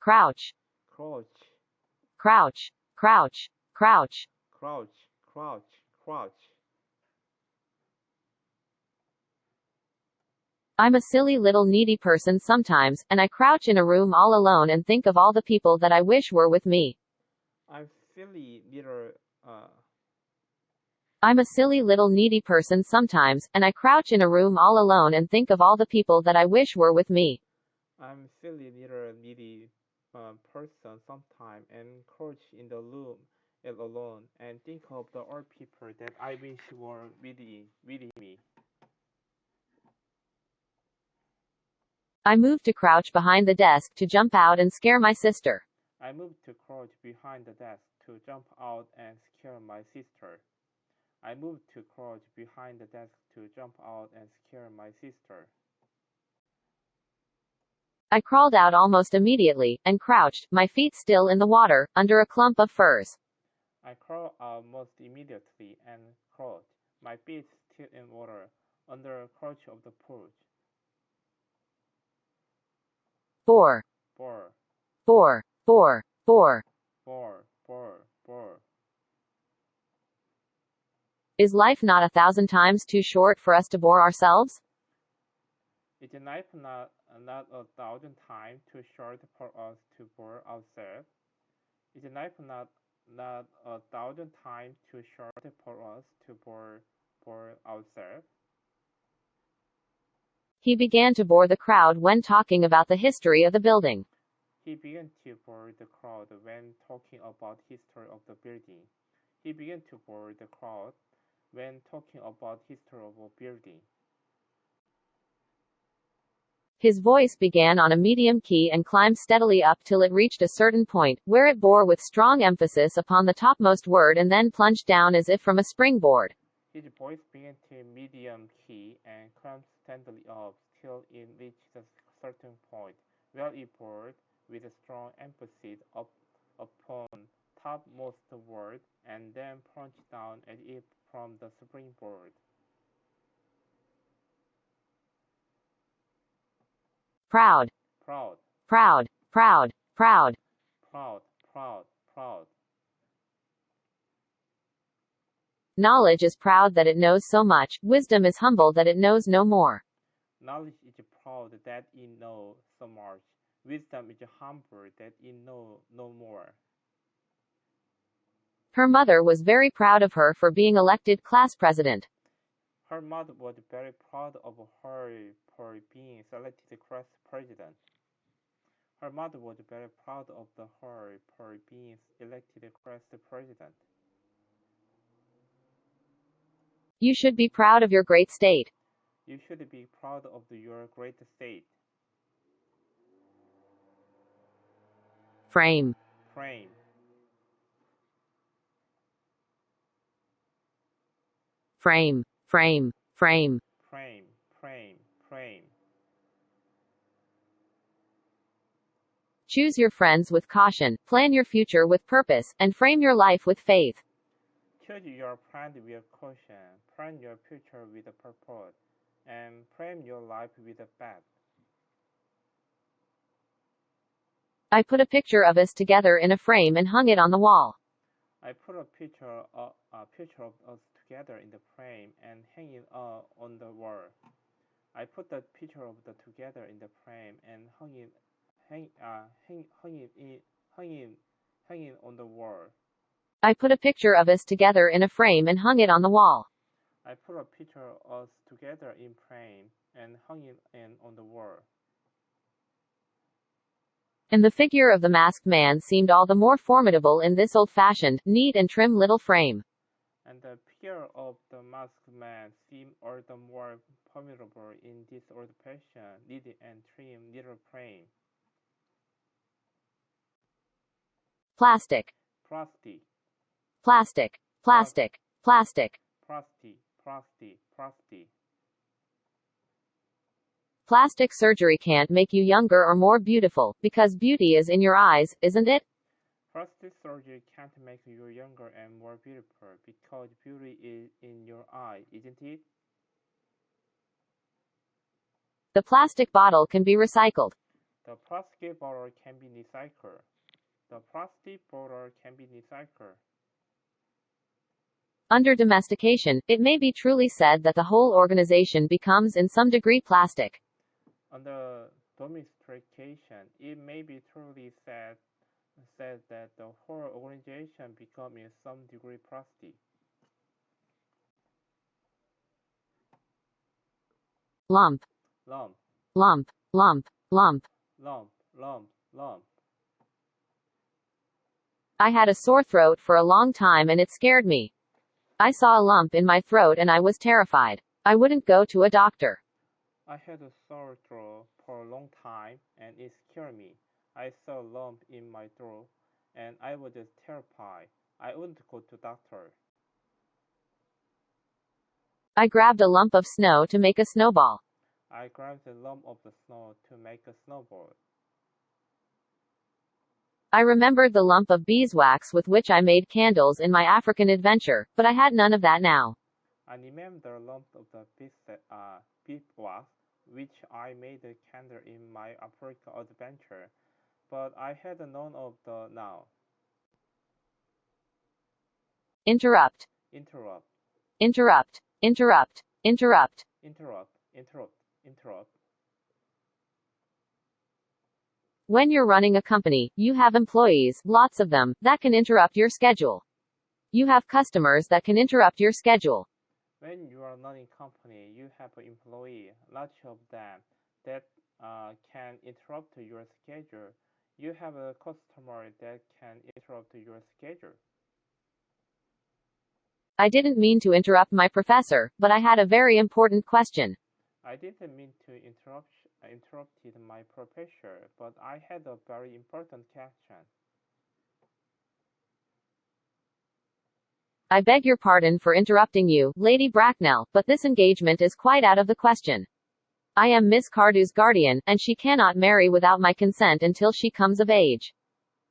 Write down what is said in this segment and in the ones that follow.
crouch, crouch, crouch, crouch, crouch. crouch, crouch, crouch. I'm a silly little needy person sometimes, and I crouch in a room all alone and think of all the people that I wish were with me. I'm silly little, I'm a silly little needy person sometimes, and I crouch in a room all alone and think of all the people that I wish were with me. I'm silly little needy person sometime and crouch in the room all alone and think of the old people that I wish were with me. I move to crouch behind the desk to jump out and scare my sister. I moved to crouch behind the desk to jump out and scare my sister. I moved to crouch behind the desk to jump out and scare my sister. I crawled out almost immediately, and crouched, my feet still in the water, under a clump of firs. I crawled out most immediately and crouched, my feet still in water, under a crotch of the porch. 4. 4. 4. 4. 4. 4. 4. 4. Is life not 1,000 times too short for us to bore ourselves? Is life not 1,000 times too short for us to bore ourselves? Is life not 1,000 times too short for us to bore ourselves? He began to bore the crowd when talking about the history of the building. He began to bore the crowd when talking about history of the building. He began to bore the crowd when talking about history of a building. His voice began on a medium key and climbed steadily up till it reached a certain point, where it bore with strong emphasis upon the topmost word and then plunged down as if from a springboard. His voice began to medium key and climbed steadily up till it reached a certain point, where it bore with a strong emphasis upon topmost word and then plunged down as if from the springboard. Proud. Proud. Proud. Proud. Proud. Proud. Proud. Proud. Knowledge is proud that it knows so much, wisdom is humble that it knows no more. Knowledge is proud that it knows so much, wisdom is humble that it knows no more. Her mother was very proud of her for being elected class president. Her mother was very proud of her for being selected class president. Her mother was very proud of her for being elected class president. You should be proud of your great state. You should be proud of your great state. Frame. Frame. Frame. Frame. Frame. Frame. Frame. Frame. Choose your friends with caution, plan your future with purpose, and frame your life with faith. Choose your friend with caution, plan your future with a purpose, and frame your life with a faith. I put a picture of us together in a frame and hung it on the wall. I put a picture of us together in the frame and hang it on the wall. I put the picture of the together in the frame and hung it on the wall. I put a picture of us together in a frame and hung it on the wall. I put a picture of us together in frame and hung it on the wall. And the figure of the masked man seemed all the more formidable in this old-fashioned, neat and trim little frame. And the figure of the masked man seemed all the more formidable in this old-fashioned, neat and trim little frame. Plastic. Plastic. Plastic. Plastic. Plastic. Plastic. Plastic. Plastic. Plastic surgery can't make you younger or more beautiful, because beauty is in your eyes, isn't it? Plastic surgery can't make you younger and more beautiful, because beauty is in your eye, isn't it? The plastic bottle can be recycled. The plastic bottle can be recycled. The plastic bottle can be recycled. Under domestication, it may be truly said that the whole organization becomes in some degree plastic. Under domestication, it may be truly said that the whole organization becomes in some degree plastic. Lump. Lump. Lump. Lump. Lump. Lump. Lump. Lump. I had a sore throat for a long time and it scared me. I saw a lump in my throat and I was terrified. I wouldn't go to a doctor. I had a sore throat for a long time and it scared me. I saw a lump in my throat and I was just terrified. I wouldn't go to doctor. I grabbed a lump of snow to make a snowball. I grabbed a lump of the snow to make a snowball. I remembered the lump of beeswax with which I made candles in my African adventure, but I had none of that now. I remember the lump of the beeswax which I made a candle in my African adventure, but I had none of the now. Interrupt. Interrupt. Interrupt. Interrupt. Interrupt. Interrupt. Interrupt. Interrupt. When you're running a company, you have employees, lots of them, that can interrupt your schedule. You have customers that can interrupt your schedule. When you are running a company, you have an employee, lots of them, that can interrupt your schedule. You have a customer that can interrupt your schedule. I didn't mean to interrupt my professor, but I had a very important question. I didn't mean to interrupted my professor, but I had a very important question. I beg your pardon for interrupting you, Lady Bracknell, but this engagement is quite out of the question. I am Miss Cardew's guardian, and she cannot marry without my consent until she comes of age.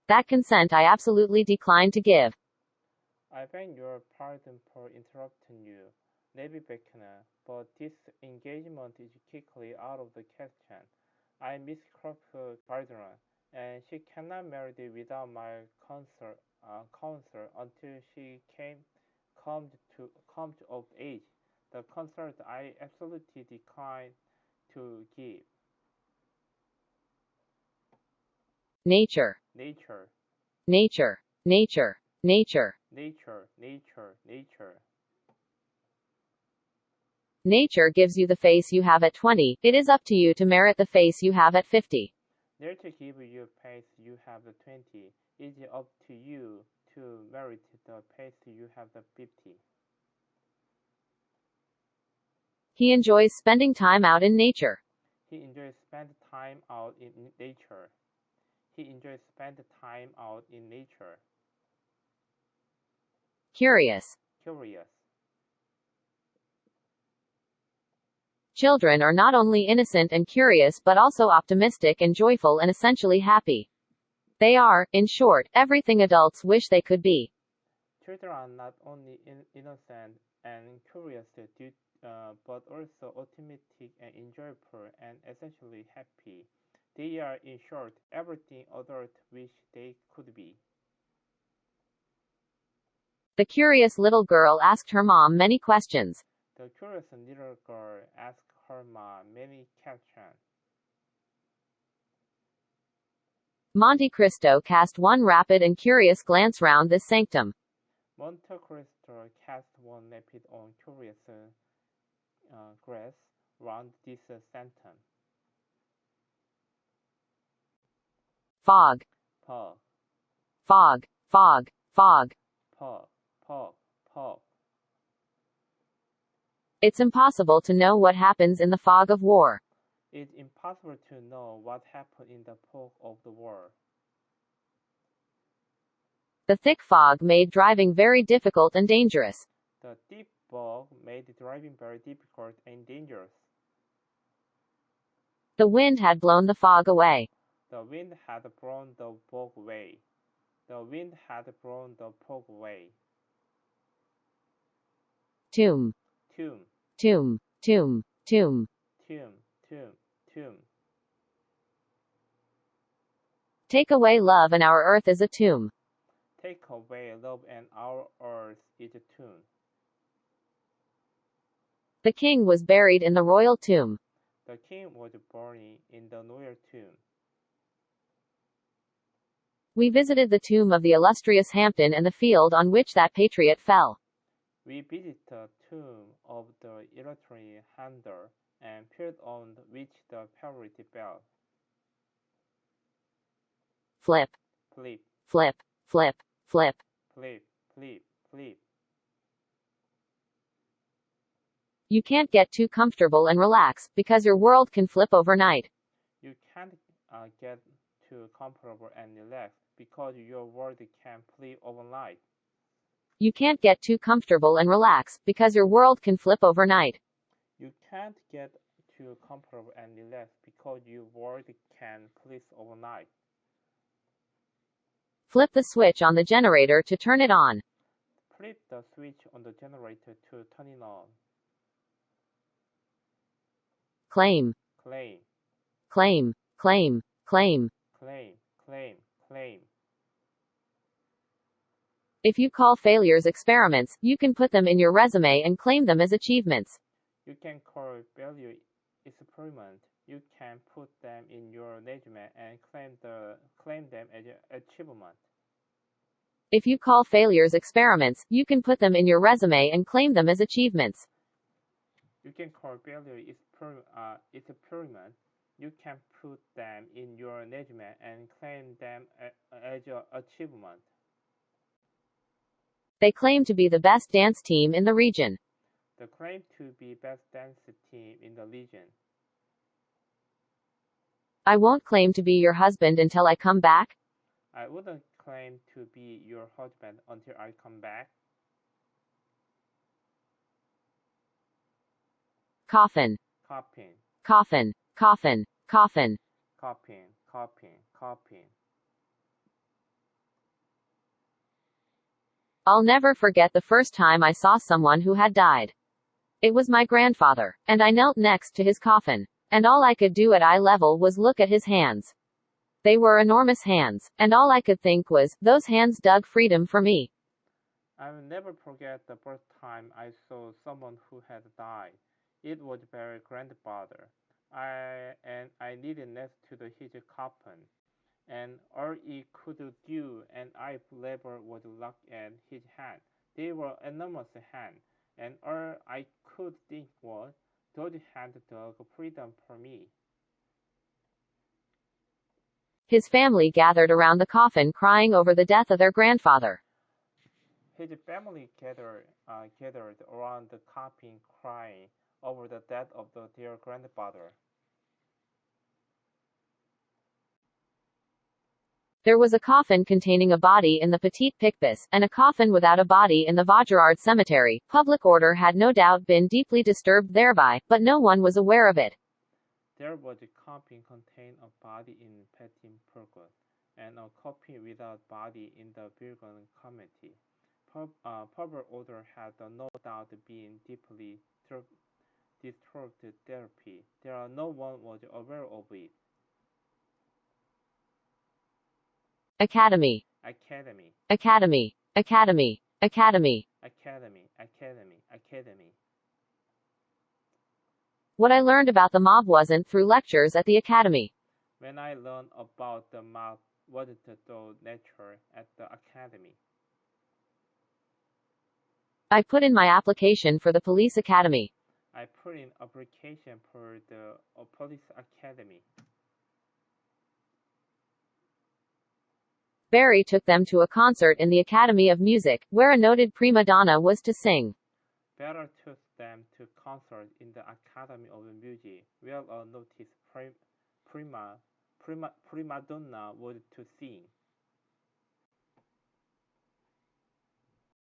That consent I absolutely decline to give. I beg your pardon for interrupting you, Lady Beginner, but this engagement is quickly out of the question. I am Miss Crawford's guardian, and she cannot marry without my counsel until she comes of age. The consent I absolutely decline to give. Nature. Nature. Nature. Nature. Nature. Nature. Nature. Nature. Nature gives you the face you have at 20. It is up to you to merit the face you have at 50. Nature gives you a face you have at 20. It is up to you to merit the pace you have at 50. He enjoys spending time out in nature. He enjoys spending time out in nature. He enjoys spending time out in nature. Curious. Curious. Children are not only innocent and curious but also optimistic and joyful and essentially happy. They are, in short, everything adults wish they could be. Children are not only innocent and curious, but also optimistic and enjoyable and essentially happy. They are, in short, everything adults wish they could be. The curious little girl asked her mom many questions. The curious little girl asked her mom many questions. Monte Cristo cast one rapid and curious glance round this sanctum. Monte Cristo cast one rapid and curious glance round this sanctum. Fog. Fog. Fog. Fog. Fog. Fog. Fog. Fog. It's impossible to know what happens in the fog of war. It's impossible to know what happened in the fog of the war. The thick fog made driving very difficult and dangerous. The deep fog made driving very difficult and dangerous. The wind had blown the fog away. The wind had blown the fog away. The wind had blown the fog away. Tomb. Tomb. Tomb. Tomb. Tomb. Tomb. Tomb. Tomb. Take away love and our earth is a tomb. Take away love and our earth is a tomb. The king was buried in the royal tomb. The king was buried in the royal tomb. We visited the tomb of the illustrious Hampden and the field on which that patriot fell. We visited the tomb of the illustrious Hampden and field on which the patriot fell. Flip. Flip. Flip. Flip. Flip. Flip. Flip. Flip. You can't get too comfortable and relax, because your world can flip overnight. You can't get too comfortable and relax, because your world can flip overnight. You can't get too comfortable and relax, because your world can flip overnight. You can't get too comfortable and relax, because your world can flip overnight. Flip the switch on the generator to turn it on. Flip the switch on the generator to turn it on. Claim. Claim. Claim. Claim. Claim. Claim. Claim. Claim. If you call failures experiments, you can put them in your resume and claim them as achievements. You can call failure experiment. You can put them in your resume and claim them as achievement. If you call failures experiments, you can put them in your resume and claim them as achievements. You can call failure experiment. You can put them in your resume and claim them as an achievement. They claim to be the best dance team in the region. They claim to be best dance team in the region. I won't claim to be your husband until I come back. I wouldn't claim to be your husband until I come back. Coffin. Coffin. Coffin. Coffin. Coffin. Coffin. Coffin. Coffin. I'll never forget the first time I saw someone who had died. It was my grandfather, and I knelt next to his coffin. And all I could do at eye level was look at his hands. They were enormous hands, and all I could think was, those hands dug freedom for me. I will never forget the first time I saw someone who had died. It was my grandfather. I kneeled next to his coffin, and all he could do and eye level was look at his hands. They were enormous hands, and all I could think was, those hands dug freedom for me. His family gathered around the coffin crying over the death of their grandfather. His family gathered around the coffin crying over the death of their grandfather. There was a coffin containing a body in the Petit Picpus, and a coffin without a body in the Vaugirard Cemetery. Public order had no doubt been deeply disturbed thereby, but no one was aware of it. There was a coffin containing a body in Petit Picpus, and a coffin without body in the Vaugirard Cemetery. Public order had no doubt been deeply disturbed thereby. No one was aware of it. Academy. Academy. Academy. Academy. Academy. Academy. Academy. Academy. What I learned about the mob wasn't through lectures at the academy. When I learned about the mob, wasn't through lecture at the academy. I put in my application for the police academy. I put in application for the police academy. Barry took them to a concert in the Academy of Music, where a noted prima donna was to sing. Barry took them to concert in the Academy of Music, where a noted prima donna was to sing.